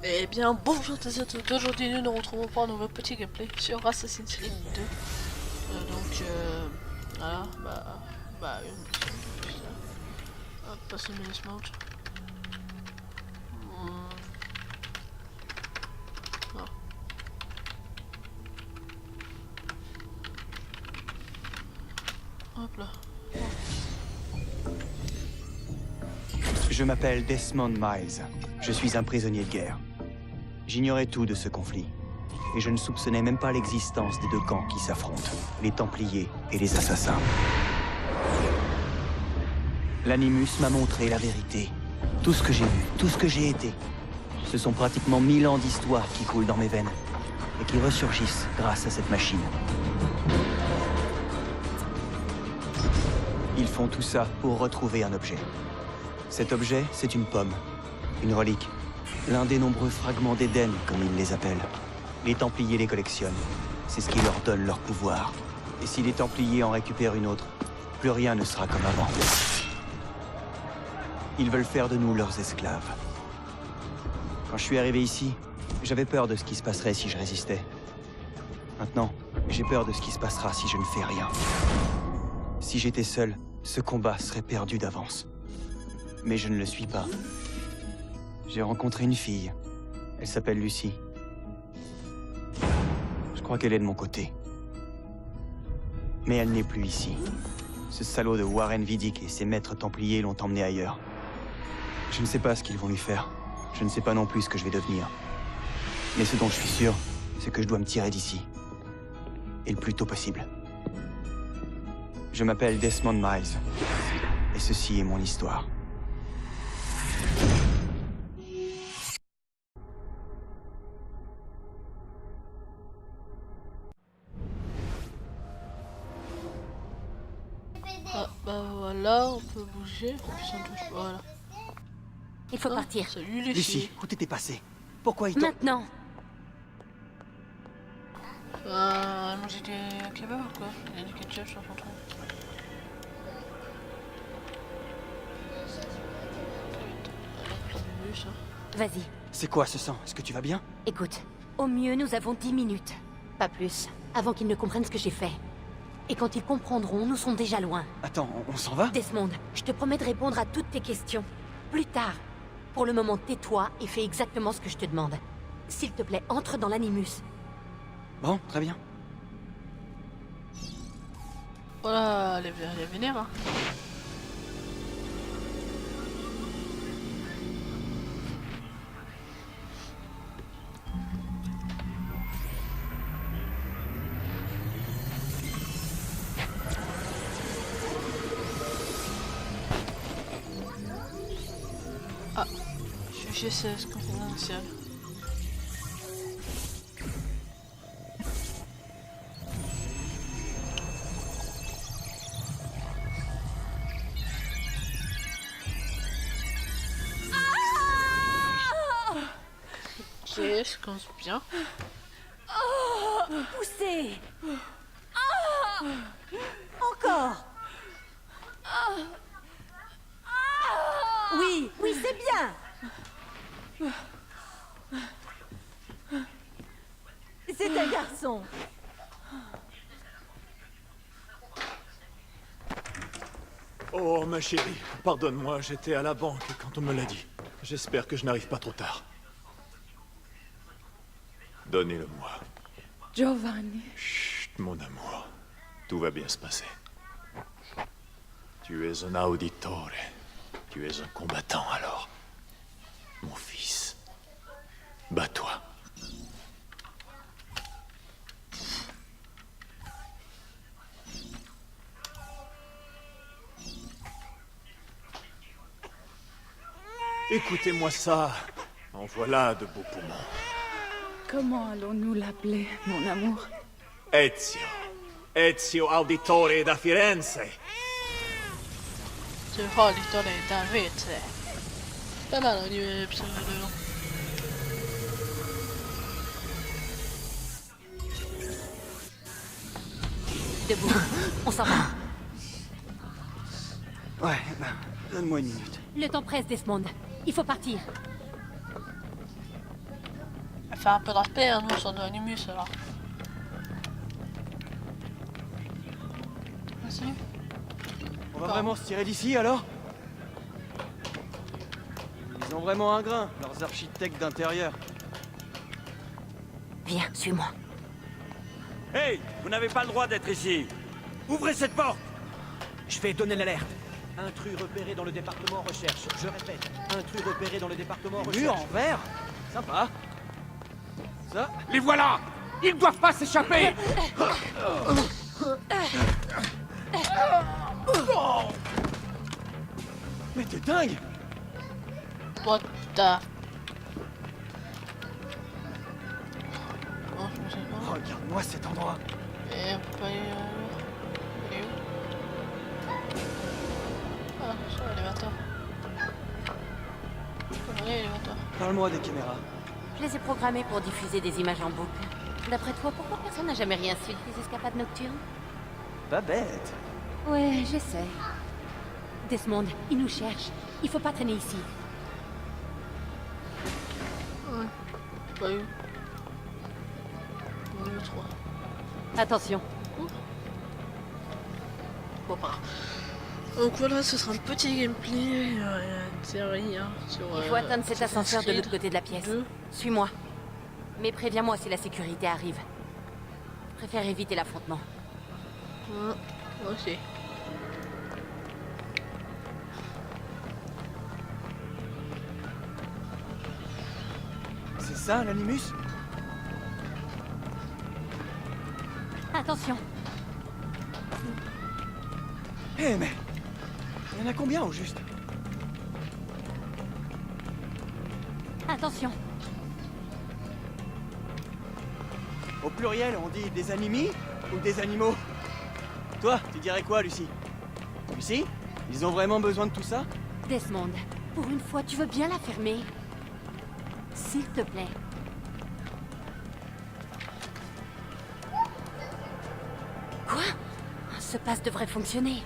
Eh bien, bonjour à tous et à toutes. Aujourd'hui, nous nous retrouvons pour un nouveau petit gameplay sur Assassin's Creed 2. Voilà, hop, passer le mode. Ah. Hop là. Je m'appelle Desmond Miles. Je suis un prisonnier de guerre. J'ignorais tout de ce conflit. Et je ne soupçonnais même pas l'existence des deux camps qui s'affrontent, les Templiers et les Assassins. L'Animus m'a montré la vérité. Tout ce que j'ai vu, tout ce que j'ai été. Ce sont pratiquement 1000 ans d'histoire qui coulent dans mes veines et qui ressurgissent grâce à cette machine. Ils font tout ça pour retrouver un objet. Cet objet, c'est une pomme, une relique, l'un des nombreux fragments d'Éden, comme ils les appellent. Les Templiers les collectionnent. C'est ce qui leur donne leur pouvoir. Et si les Templiers en récupèrent une autre, plus rien ne sera comme avant. Ils veulent faire de nous leurs esclaves. Quand je suis arrivé ici, j'avais peur de ce qui se passerait si je résistais. Maintenant, j'ai peur de ce qui se passera si je ne fais rien. Si j'étais seul, ce combat serait perdu d'avance. Mais je ne le suis pas. J'ai rencontré une fille. Elle s'appelle Lucie. Je crois qu'elle est de mon côté. Mais elle n'est plus ici. Ce salaud de Warren Vidic et ses maîtres templiers l'ont emmenée ailleurs. Je ne sais pas ce qu'ils vont lui faire. Je ne sais pas non plus ce que je vais devenir. Mais ce dont je suis sûr, c'est que je dois me tirer d'ici. Et le plus tôt possible. Je m'appelle Desmond Miles. Et ceci est mon histoire. Ah, bah voilà, on peut bouger. Ça touche, voilà. Il faut partir. Salut les Lucie, filles. où t'étais passée? Pourquoi ils t'ont... Maintenant. Moi j'ai des kebabs ou quoi? Il y a du ketchup sur le contrôle. Vas-y. C'est quoi ce sang? Est-ce que tu vas bien? Écoute, au mieux nous avons 10 minutes. Pas plus. Avant qu'ils ne comprennent ce que j'ai fait. Et quand ils comprendront, nous serons déjà loin. Attends, on s'en va? Desmond, je te promets de répondre à toutes tes questions. Plus tard. Pour le moment, tais-toi et fais exactement ce que je te demande. S'il te plaît, entre dans l'Animus. Bon, très bien. Voilà, elle est vénère, hein. Ah, je sais ce confidentiel. Ok, je commence bien. Poussez. Encore. Oui, oui, c'est bien. C'est un garçon. Oh, ma chérie, pardonne-moi, j'étais à la banque quand on me l'a dit. J'espère que je n'arrive pas trop tard. Donnez-le-moi. Giovanni. Chut, mon amour. Tout va bien se passer. Tu es un auditore. Tu es un combattant, alors. Mon fils. Bats-toi. Écoutez-moi ça. En voilà de beaux poumons. Comment allons-nous l'appeler, mon amour? Ezio. Ezio Auditore da Firenze. Tu har lite av det där, vet du. Den här är ju pseudo. Debout. On s'en va. Ouais, donne-moi une minute. Le temps presse, Desmond. Il faut partir. fait un peu de respect, hein, nous, sur de Animus, là. Vas-y. On va vraiment se tirer d'ici, alors? Ils ont vraiment un grain, leurs architectes d'intérieur. Viens, suis-moi. Hey, vous n'avez pas le droit d'être ici. Ouvrez cette porte. Je vais donner l'alerte. Intrus repéré dans le département recherche. Je répète, intrus repéré dans le département recherche. Mur en verre? Sympa. Ça? Les voilà. Ils doivent pas s'échapper. Mais t'es dingue! What the... Oh, je me sais pas. Regarde-moi cet endroit. Et pas... Il est où? Ah, c'est l'élévateur. Je connais l'élévateur. Parle-moi des caméras. Je les ai programmés pour diffuser des images en boucle. D'après toi, pourquoi personne n'a jamais rien su des escapades nocturnes? Pas bête. Ouais, j'essaie. Desmond, ils nous cherchent. Il faut pas traîner ici. Ouais, j'ai pas eu. On est 3. Attention. Bon, pas grave. Donc voilà, ce sera un petit gameplay, une série, hein, sur... Il faut atteindre cet Assassin's ascenseur de Creed l'autre côté de la pièce. 2. Suis-moi. Mais préviens-moi si la sécurité arrive. Je préfère éviter l'affrontement. Ouais, moi aussi. C'est ça, l'animus? Attention. Eh mais... Il y en a combien au juste? Attention. Au pluriel, on dit des animis ou des animaux? Toi, tu dirais quoi, Lucie? Lucie? Ils ont vraiment besoin de tout ça? Desmond, pour une fois, tu veux bien la fermer? S'il te plaît. Quoi? Ce pass devrait fonctionner.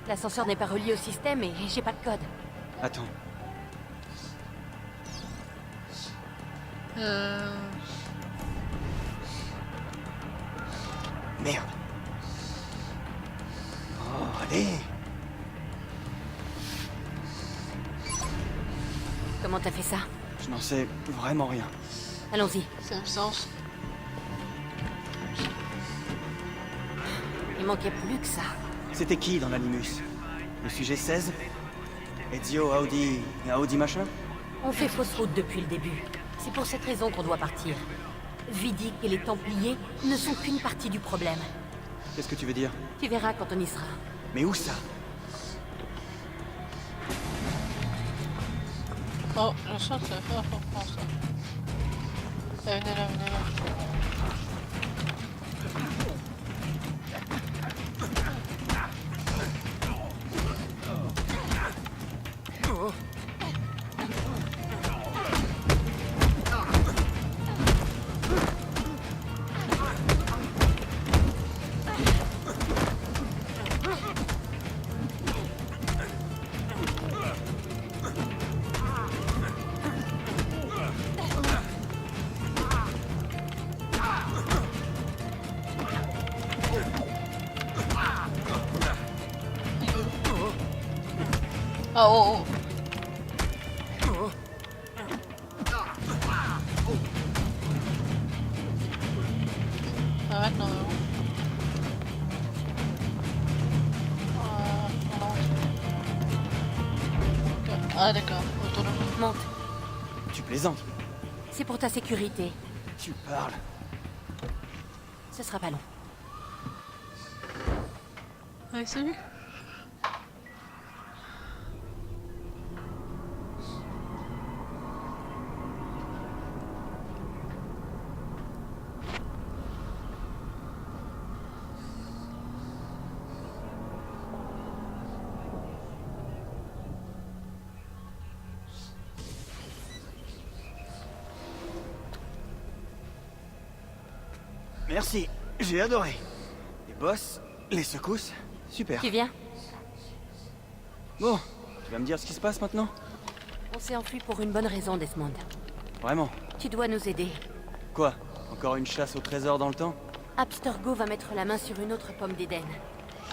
L'ascenseur n'est pas relié au système et j'ai pas de code. Attends. Merde. Oh, allez. Comment t'as fait ça? Je n'en sais vraiment rien. Allons-y. Ça a un sens. Il manquait plus que ça. C'était qui dans l'animus? Le sujet 16? Ezio, Audi machin? On fait fausse route depuis le début. C'est pour cette raison qu'on doit partir. Vidic et les Templiers ne sont qu'une partie du problème. Qu'est-ce que tu veux dire? Tu verras quand on y sera. Mais où ça? Oh, je sens que ça va faire pour prendre ça. Venez là, venez là. Ah oh oh. Ah maintenant non. Ah d'accord, autonomie. Monte. Tu plaisantes? C'est pour ta sécurité. Tu parles. Ce sera pas long. Ouais, salut. Merci, j'ai adoré. Les boss, les secousses, super. Tu viens? Bon, tu vas me dire ce qui se passe maintenant? On s'est enfui pour une bonne raison, Desmond. Vraiment? Tu dois nous aider. Quoi? Encore une chasse au trésor dans le temps? Abstergo va mettre la main sur une autre pomme d'Éden.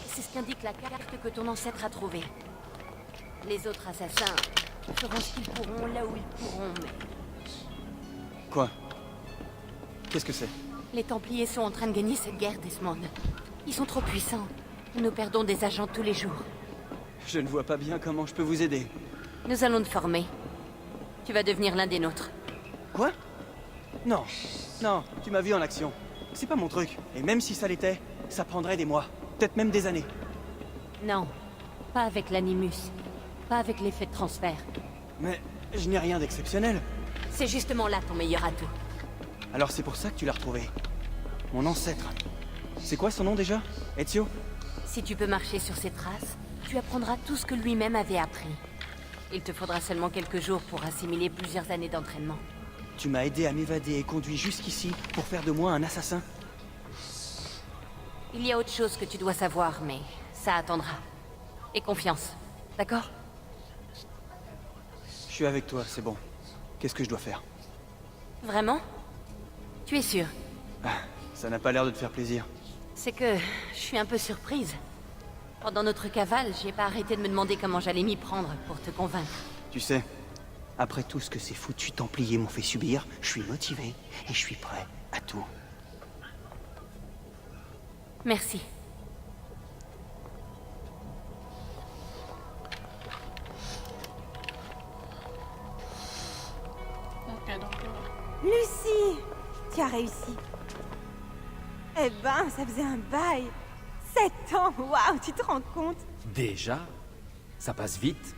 C'est ce qu'indique la carte que ton ancêtre a trouvée. Les autres assassins feront ce qu'ils pourront là où ils pourront, mais... Quoi? Qu'est-ce que c'est? Les Templiers sont en train de gagner cette guerre, Desmond. Ils sont trop puissants. Nous perdons des agents tous les jours. Je ne vois pas bien comment je peux vous aider. Nous allons te former. Tu vas devenir l'un des nôtres. Quoi? Non, non, tu m'as vu en action. C'est pas mon truc. Et même si ça l'était, ça prendrait des mois, peut-être même des années. Non, pas avec l'Animus. Pas avec l'effet de transfert. Mais je n'ai rien d'exceptionnel. C'est justement là ton meilleur atout. Alors c'est pour ça que tu l'as retrouvé. Mon ancêtre. C'est quoi son nom déjà? Ezio? Si tu peux marcher sur ses traces, tu apprendras tout ce que lui-même avait appris. Il te faudra seulement quelques jours pour assimiler plusieurs années d'entraînement. Tu m'as aidé à m'évader et conduit jusqu'ici pour faire de moi un assassin. Il y a autre chose que tu dois savoir, mais ça attendra. Et confiance, d'accord? Je suis avec toi, c'est bon. Qu'est-ce que je dois faire? Vraiment? Tu es sûr? Ah, ça n'a pas l'air de te faire plaisir. C'est que je suis un peu surprise. Pendant notre cavale, j'ai pas arrêté de me demander comment j'allais m'y prendre pour te convaincre. Tu sais, après tout ce que ces foutus Templiers m'ont fait subir, je suis motivé et je suis prêt à tout. Merci. Ok, donc... Lucie, tu as réussi. Eh ben, ça faisait un bail. 7 ans, waouh, tu te rends compte? Déjà? Ça passe vite.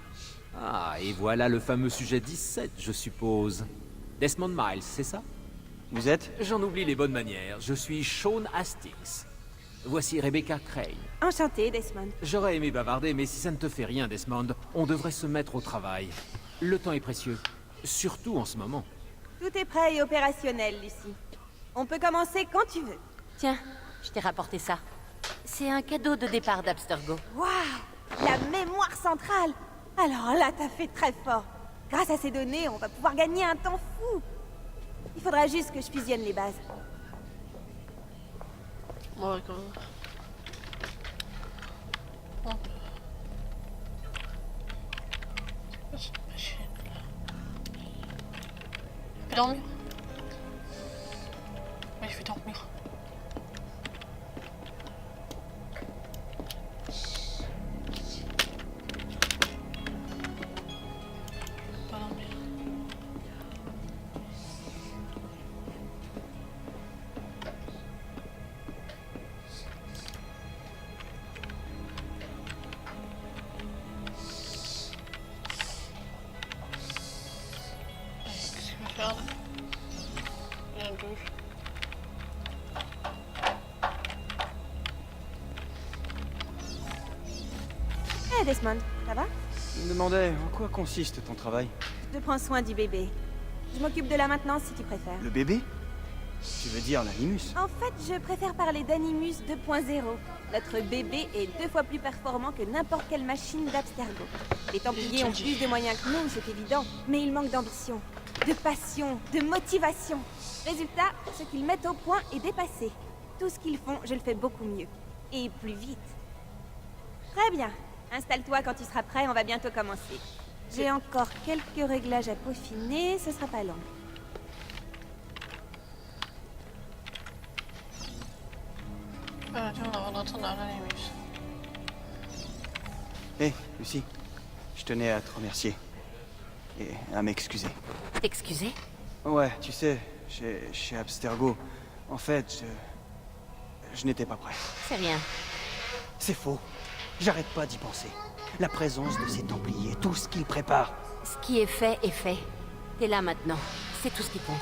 Ah, et voilà le fameux sujet 17, je suppose. Desmond Miles, c'est ça? Vous êtes? J'en oublie les bonnes manières. Je suis Sean Hastings. Voici Rebecca Crane. Enchantée, Desmond. J'aurais aimé bavarder, mais si ça ne te fait rien, Desmond, on devrait se mettre au travail. Le temps est précieux. Surtout en ce moment. Tout est prêt et opérationnel, Lucie. On peut commencer quand tu veux. Tiens, je t'ai rapporté ça. C'est un cadeau de départ d'Abstergo. Waouh, la mémoire centrale. Alors là, t'as fait très fort. Grâce à ces données, on va pouvoir gagner un temps fou. Il faudra juste que je fusionne les bases. Bon, d'accord. Hop. C'est quoi cette machine là? Je vais dormir? Oui, je vais dormir. Pas dormir. Qu'est-ce que je vais faire là? Il y a une douche. Eh, Desmond, ça va? Je me demandais en quoi consiste ton travail. Je prends soin du bébé. Je m'occupe de la maintenance si tu préfères. Le bébé? Tu veux dire l'animus? En fait, je préfère parler d'Animus 2.0. Notre bébé est 2 fois plus performant que n'importe quelle machine d'Abstergo. Les Templiers ont plus de moyens que nous, c'est évident, mais ils manquent d'ambition, de passion, de motivation. Résultat, ce qu'ils mettent au point est dépassé. Tout ce qu'ils font, je le fais beaucoup mieux. Et plus vite. Très bien. Installe-toi quand tu seras prêt, on va bientôt commencer. J'ai encore quelques réglages à peaufiner, ce sera pas long. Ah, tiens, on va rentrer dans l'animus. Hé, Lucie, je tenais à te remercier. Et à m'excuser. T'excuser? Ouais, tu sais, chez Abstergo, en fait, je n'étais pas prêt. C'est rien. C'est faux. J'arrête pas d'y penser. La présence de ces Templiers, tout ce qu'ils préparent. Ce qui est fait est fait. T'es là maintenant. C'est tout ce qui compte.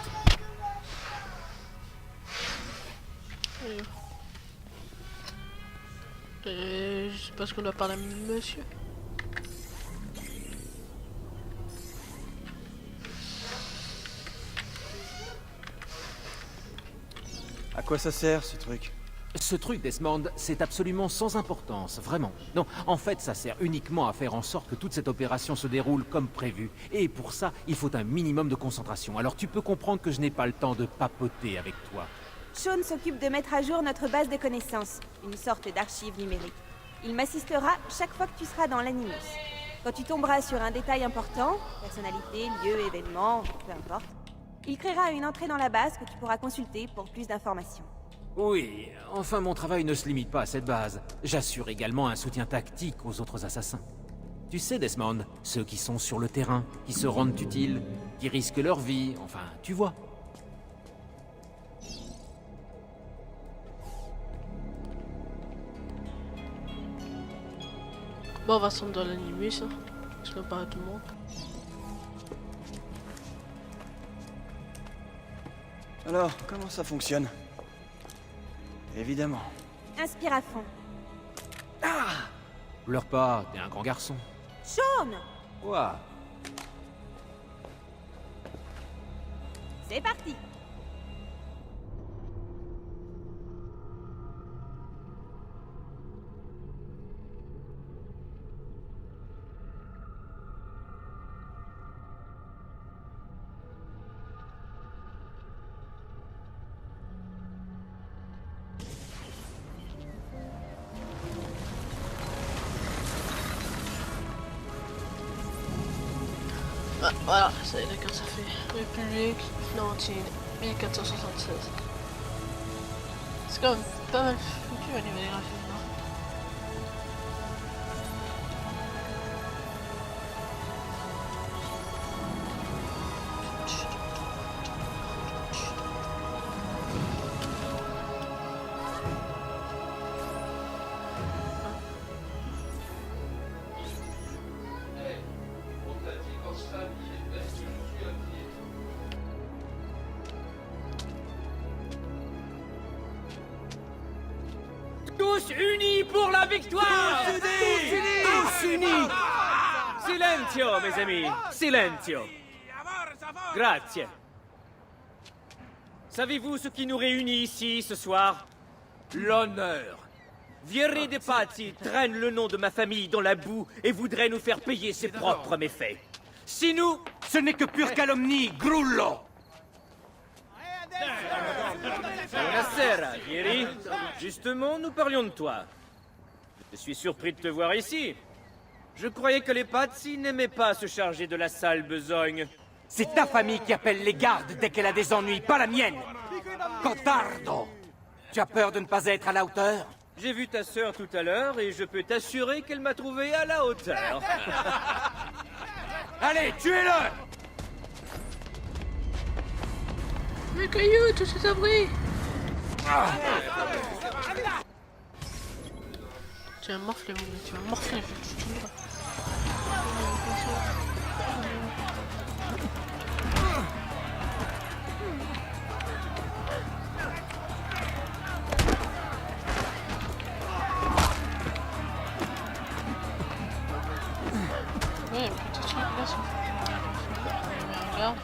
Et je sais pas ce qu'on doit parler à monsieur. À quoi ça sert, ce truc? Ce truc, Desmond, c'est absolument sans importance, vraiment. Non, en fait, ça sert uniquement à faire en sorte que toute cette opération se déroule comme prévu. Et pour ça, il faut un minimum de concentration. Alors tu peux comprendre que je n'ai pas le temps de papoter avec toi. Sean s'occupe de mettre à jour notre base de connaissances, une sorte d'archive numérique. Il m'assistera chaque fois que tu seras dans l'Animus. Quand tu tomberas sur un détail important, personnalité, lieu, événement, peu importe, il créera une entrée dans la base que tu pourras consulter pour plus d'informations. Oui, enfin mon travail ne se limite pas à cette base. J'assure également un soutien tactique aux autres assassins. Tu sais, Desmond, ceux qui sont sur le terrain, qui se rendent utiles, qui risquent leur vie, enfin, tu vois. Bon, on va se rendre dans l'animus, hein. Je ne pas à tout le monde. Alors, comment ça fonctionne? Évidemment. Inspire à fond. Pleure pas, t'es un grand garçon. Sean! Ouah. C'est parti! Ah, voilà, ça y est, d'accord, ça fait République Florentine 1476. C'est quand même pas mal foutu au niveau des graphismes. Hein. Tous unis pour la victoire! Tous unis! Silenzio, mes amis! Silenzio! Grazie! Savez-vous ce qui nous réunit ici ce soir? L'honneur! Vieri de Pazzi traîne le nom de ma famille dans la boue et voudrait nous faire payer ses propres méfaits. Si nous... Ce n'est que pure calomnie, Grullo! Buonasera, Vieri. Justement, nous parlions de toi. Je suis surpris de te voir ici. Je croyais que les Pazzi n'aimaient pas se charger de la sale besogne. C'est ta famille qui appelle les gardes dès qu'elle a des ennuis, pas la mienne! Cotardo! Tu as peur de ne pas être à la hauteur? J'ai vu ta sœur tout à l'heure et je peux t'assurer qu'elle m'a trouvé à la hauteur. Allez, tuez-le! Mais caillou, tout cet abri! Tu vas morfler, mon gars, tu vas morfler, je te jure. Ouais, petit truc là, c'est regarde.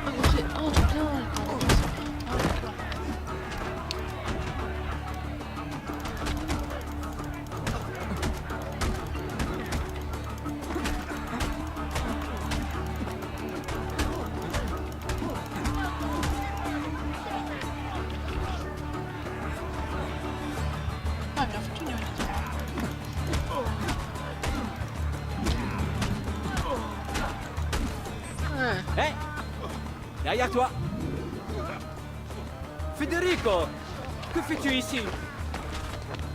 Ah, mais c'est... Oh, trop bien! Ah, d'accord. Ah, bien foutu, niveau du temps. Ouais. Hé! Derrière toi! Federico, que fais-tu ici?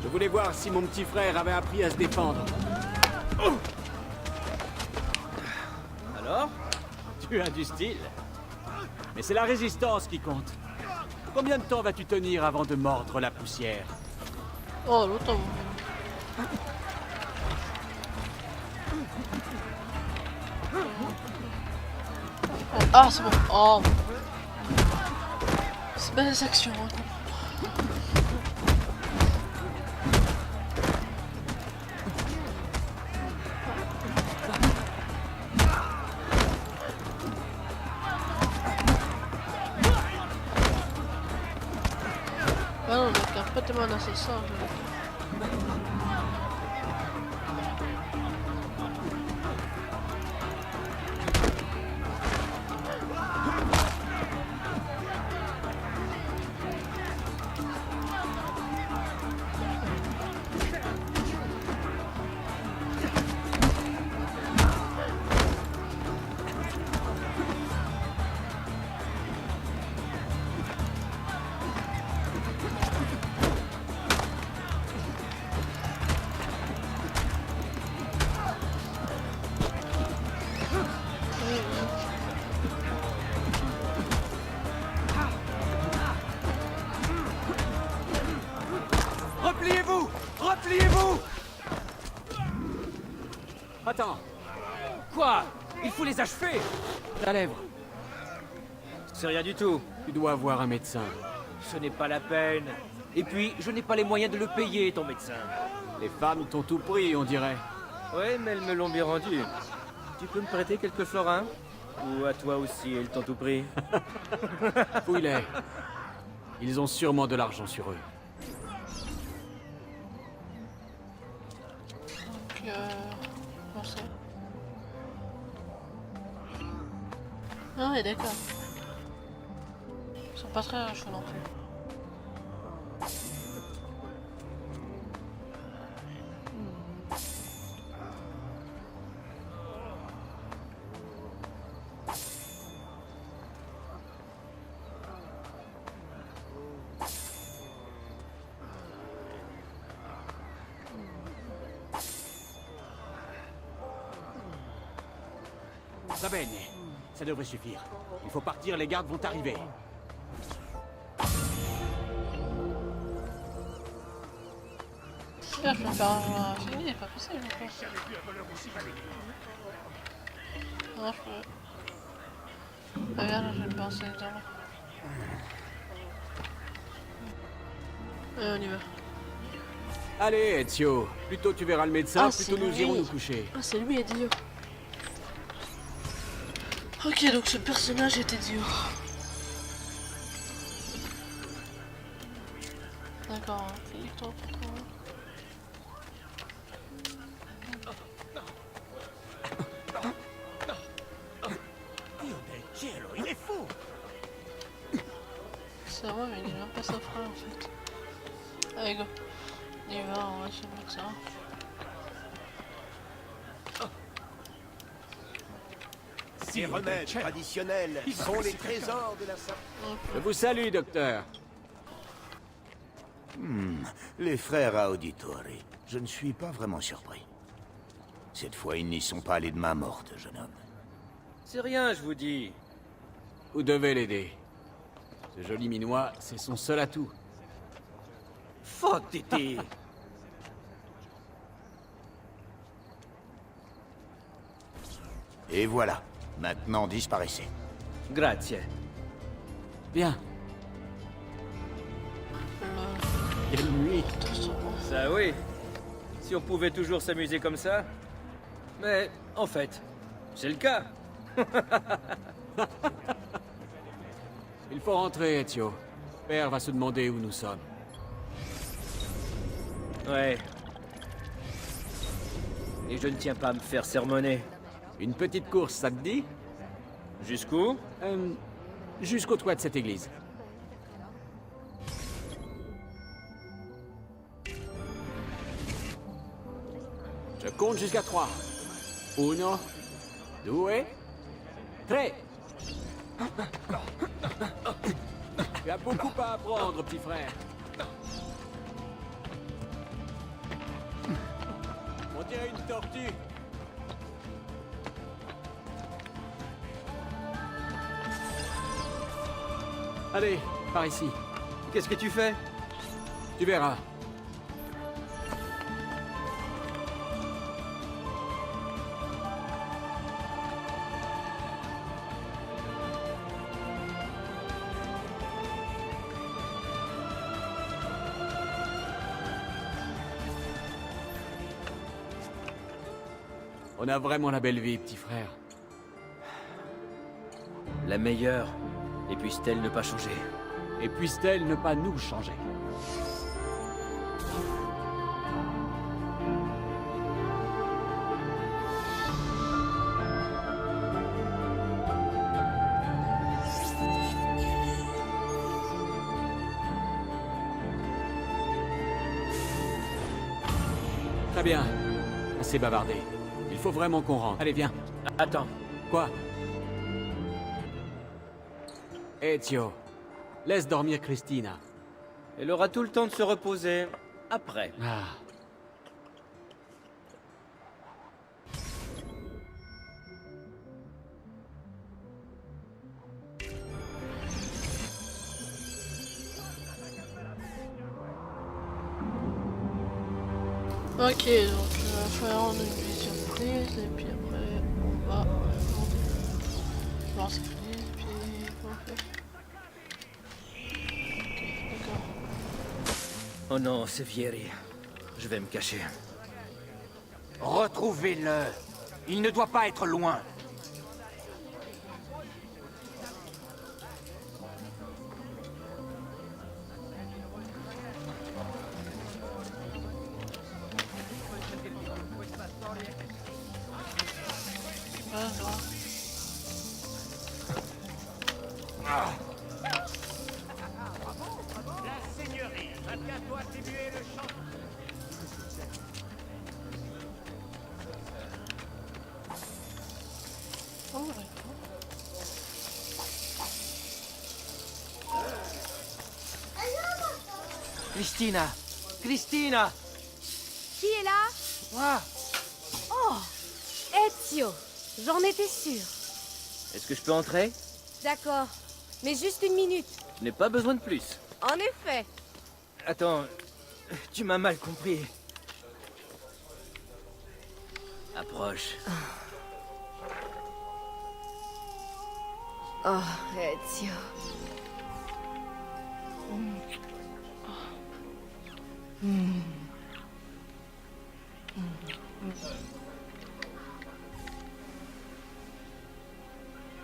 Je voulais voir si mon petit frère avait appris à se défendre. Alors? Tu as du style. Mais c'est la résistance qui compte. Combien de temps vas-tu tenir avant de mordre la poussière? Oh, longtemps. Ah, c'est bon. Oh. C'est belles actions. Hein. Ah non, donc un pote un assassin, je... Repliez-vous! Repliez-vous! Attends. Quoi? Il faut les achever! Ta lèvre. C'est rien du tout. Tu dois voir un médecin. Ce n'est pas la peine. Et puis, je n'ai pas les moyens de le payer, ton médecin. Les femmes t'ont tout pris, on dirait. Ouais, mais elles me l'ont bien rendu. Tu peux me prêter quelques florins? Ou à toi aussi, elles t'ont tout pris? Fouille-les. Ils ont sûrement de l'argent sur eux. Donc, comment ça? Ah ouais, d'accord. Ils sont pas très chauds non plus. Va bene. Ça devrait suffire. Il faut partir, les gardes vont arriver. Là, je peux me faire un fini, c'est pas possible. Non, je peux. Ah, regarde, je vais me passer dedans. On y va. Allez, Ezio. Plus tôt tu verras le médecin, Ah, plus tôt c'est nous lui. irons nous coucher. Ah, c'est lui, Ezio. Ok, donc ce personnage est Ezio. D'accord, Philippe, toi, pour toi. Il est fou! C'est vrai, mais il est même pas sa frère en fait. Allez, go. On y va, on va chez le médecin. Ces remèdes traditionnels sont les trésors de la salle. Je vous salue, docteur. Les frères Auditori, je ne suis pas vraiment surpris. Cette fois, ils n'y sont pas allés de main morte, jeune homme. C'est rien, je vous dis. Vous devez l'aider. Ce joli minois, c'est son seul atout. Fuck, Titi. Et voilà. Maintenant, disparaissez. Grazie. Bien. Quelle nuit. Ça oui. Si on pouvait toujours s'amuser comme ça. Mais, en fait, c'est le cas. Il faut rentrer, Ezio. Père va se demander où nous sommes. Ouais. Et je ne tiens pas à me faire sermonner. Une petite course, ça te dit? Jusqu'où? Jusqu'au toit de cette église. Je compte jusqu'à 3. 1, 2, 3. Tu as beaucoup à apprendre, petit frère. On dirait une tortue. Allez, par ici. Qu'est-ce que tu fais? Tu verras. On a vraiment la belle vie, petit frère. La meilleure. Et puisse-t-elle ne pas changer? Et puisse-t-elle ne pas nous changer? Très bien. Assez bavardé. Il faut vraiment qu'on rentre. Allez, viens. Attends. Quoi? Ezio, laisse dormir Christina. Elle aura tout le temps de se reposer après. Ah. Ok, donc on va faire une vie surprise et puis après on va voir ce qu'il y a et puis on fait. Ok, d'accord. Oh non, c'est Vieri. Je vais me cacher. Retrouvez-le. Il ne doit pas être loin. Oh, d'accord. Christina! Christina! Qui est là? Moi! Oh, Ezio. J'en étais sûre. Est-ce que je peux entrer? D'accord. Mais juste une minute. Je n'ai pas besoin de plus. En effet. Attends, tu m'as mal compris. Approche. Oh, Ezio.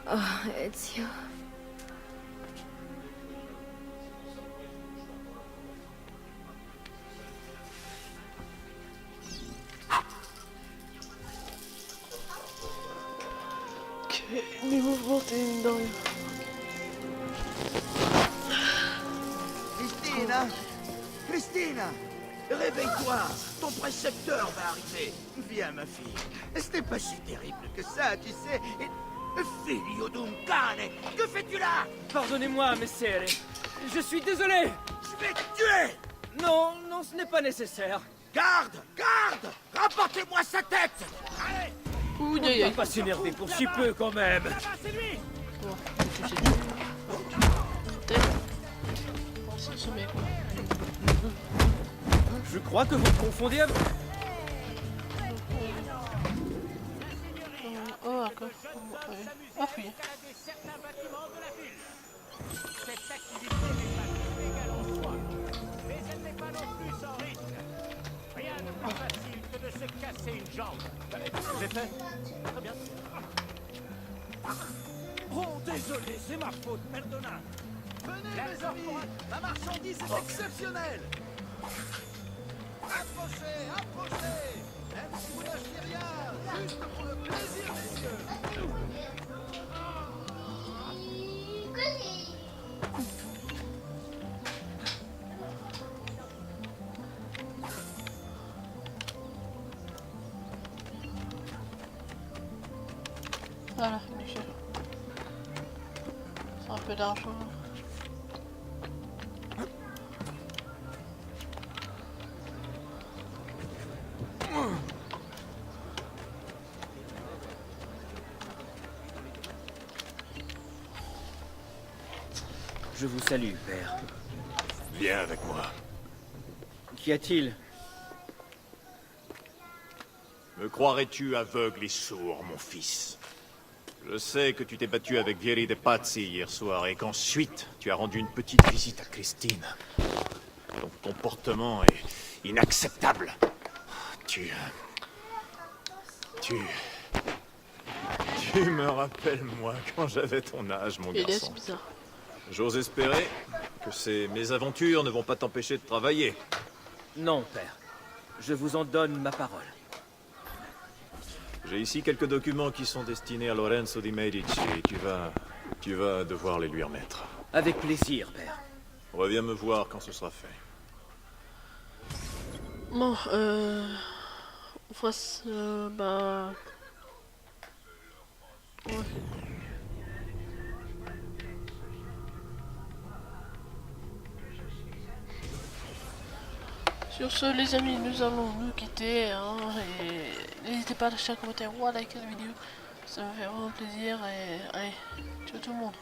Oh, Ezio. Ok, niveau volonté, mine de rien. Christina! Christina! Réveille-toi! Ton précepteur va arriver! Viens, ma fille. Ce n'est pas si terrible que ça, tu sais. Et... Figlio d'un cane! Que fais-tu là? Pardonnez-moi, messere. Je suis désolé. Je vais te tuer! Non, non, ce n'est pas nécessaire. Garde! Garde! Rapportez-moi sa tête! Allez! Ouh, On aïe va aïe. pas s'énerver pour si peu, quand même. Bon, tu sais tout. Peut-être. Bon, c'est ce mec. Je crois que vous me confondez avec... Oh, d'accord. Ah, fouille. Oh, désolé, c'est ma faute, pardonna. Venez, mes amis, la marchandise est exceptionnelle. Approchez, approchez. Même si vous n'achetez rien, juste pour le plaisir des yeux. Voilà, nickel. C'est un peu d'argent. Je vous salue, père. Viens avec moi. Qu'y a-t-il? Me croirais-tu aveugle et sourd, mon fils? Je sais que tu t'es battu avec Vieri de Pazzi hier soir et qu'ensuite tu as rendu une petite visite à Christine. Ton comportement est inacceptable. Tu me rappelles, moi, quand j'avais ton âge, mon Il est garçon. bizarre. J'ose espérer que ces mésaventures ne vont pas t'empêcher de travailler. Non, père. Je vous en donne ma parole. J'ai ici quelques documents qui sont destinés à Lorenzo di Medici et tu vas devoir les lui remettre. Avec plaisir, père. Reviens me voir quand ce sera fait. Bon, voici, bah... Ouais. Sur ce, les amis, nous allons nous quitter, hein, et n'hésitez pas à lâcher un commentaire ou à liker la vidéo, ça me fait vraiment plaisir, et allez, ciao tout le monde.